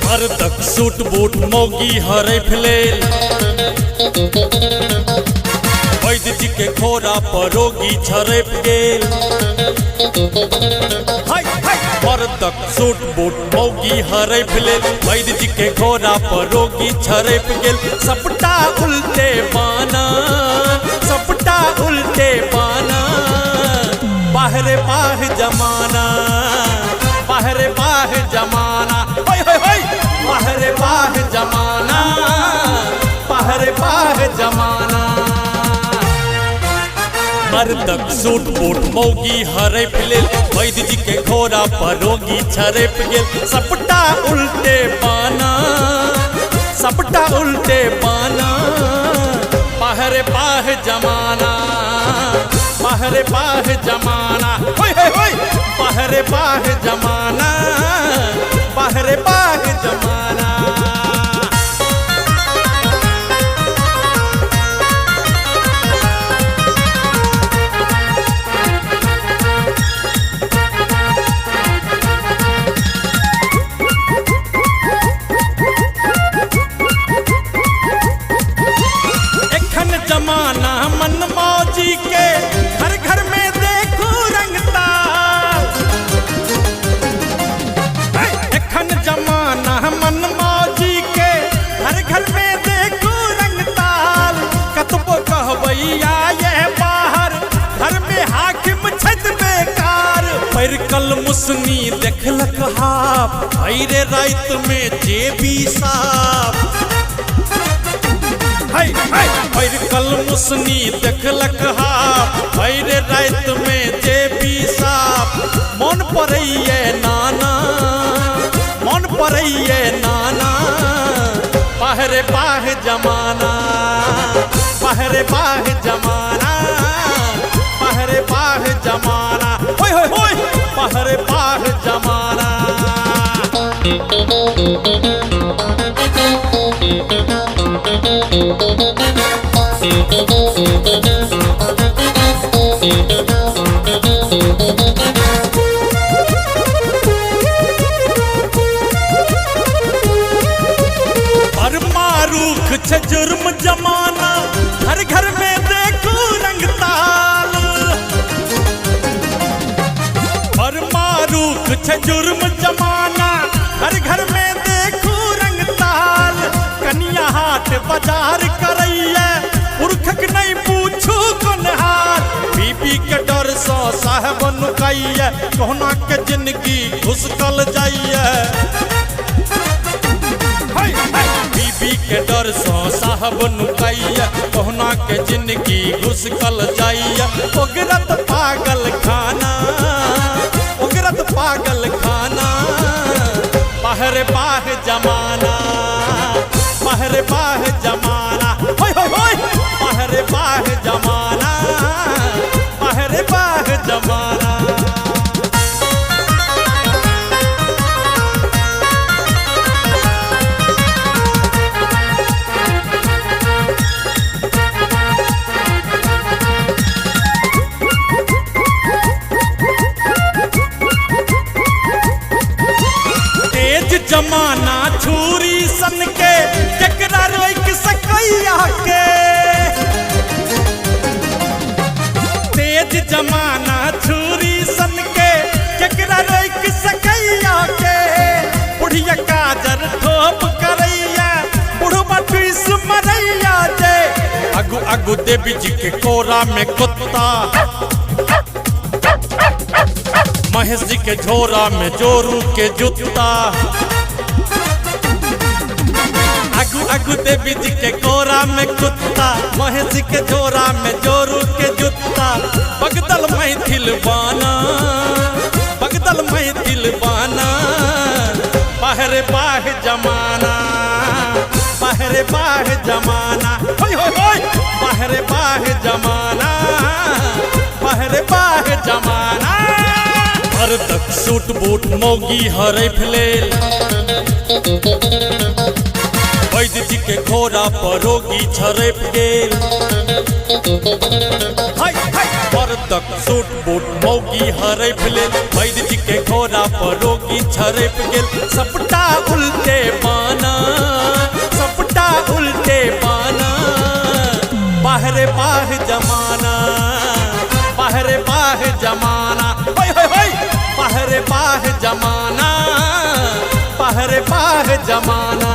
मर्दक suit boot मौगी हरे फिलेल, वैद्य जी के खोरा पर रोगी छरेप गेल। मर्दक सूट बूट मौगी हरे फिलेल, वैद्य जी के खोरा पर रोगी छरेप गेल। सबटा उल्टे बाना, सबटा उल्टे बाना, बाहरे बाह जमाना, बाहरे बाह जमाना, होय होय होय, बाहरे बाह जमाना, बाहरे बाह जमाना। मर्दक सूट बूट मौगी हरे फिलेल, वैद्य जी के खोरा पर रोगी छरेप गेल। सबटा उल्टे बाना, सबटा उल्टे बाना, बाहरे बाह जमाना, बाहरे बाह जमाना, होय होय होय, बाहरे बाह जमाना, बाहरे बाह जमाना। जमाना मन मौजी के, घर घर में देखो रंगताल। एखन जमाना मन मौजी के, घर घर में देखो रंगताल। कतबो कहबैया ये बाहर, घर में हाकिम छत बेकार। पैरकल मुसनी देखलक हाफ, भैरे रात में जेबी साफ। पैरकल मुसनी देखलक हाफ, भैरे रात में जेबी साफ। मन पड़ैये नाना, मन पड़ैये नाना, बाहरे बाह जमाना, बाहरे बाह जमाना, बाहरे बाह जमाना, होय होय होय, बाहरे बाह जमाना। पर मारूख छे जुर्म जमाना, घर घर में देखो रंगताल। पर मारूख छे जुर्म जमाना, घर घर में देखो रंगताल। कनिया हाट बाजार करैया, पुरखक नहीं पूछू कोनहार। बीबी के डर सो साहब नुकैया, कोहना के जिंदगी घुसकल जाइए। बीबी के डर सो साहब नुकैया, कोहना के जिंदगी घुसकल जाइए। उगरत पागल खाना, उगरत पागल खाना, बाहरे बाह जमाना, बाहरे बाह जमाना, होय होय होय, बाहरे बाह जमाना, बाहरे बाह जमाना। तेज जमाना छुरी सन के, केकरा रोक सकैया के। तेज जमाना छुरी सन के, केकरा रोक सकैया के। बुढ़िया काजर ठोप करैया, बुढ़वा पीस मरैया जे। अगु अगु देवी जी के कोरा में कुत्ता, महेश जी के झोरा में जोरू के जूता। अगु अगु देवी जी के कोरा में कुत्ता, महेश जी के झोरा में जोरू के जूता। बगदल मैथिल बाना, बगदल मैथिल बाना, बाहरे बाह जमाना, बाहरे बाह जमाना, होय होय होय, बाहरे बाह जमाना, बाहरे बाह जमाना। बरदक सूट बूट मौगी हरै फलेल वैद्य जी के घोड़ा पर रोगी छरप गेल बरदक सूट बूट मौगी हरै फलेल वैद्य जी के घोड़ा पर रोगी छरप गेल सबटा उल्टे बाना सबटा उल्टे बाना बाहरे बाह जमाना बाहरे बाह जमाना होय होय होय बाहरे बाह जमाना बाहरे बाह जमाना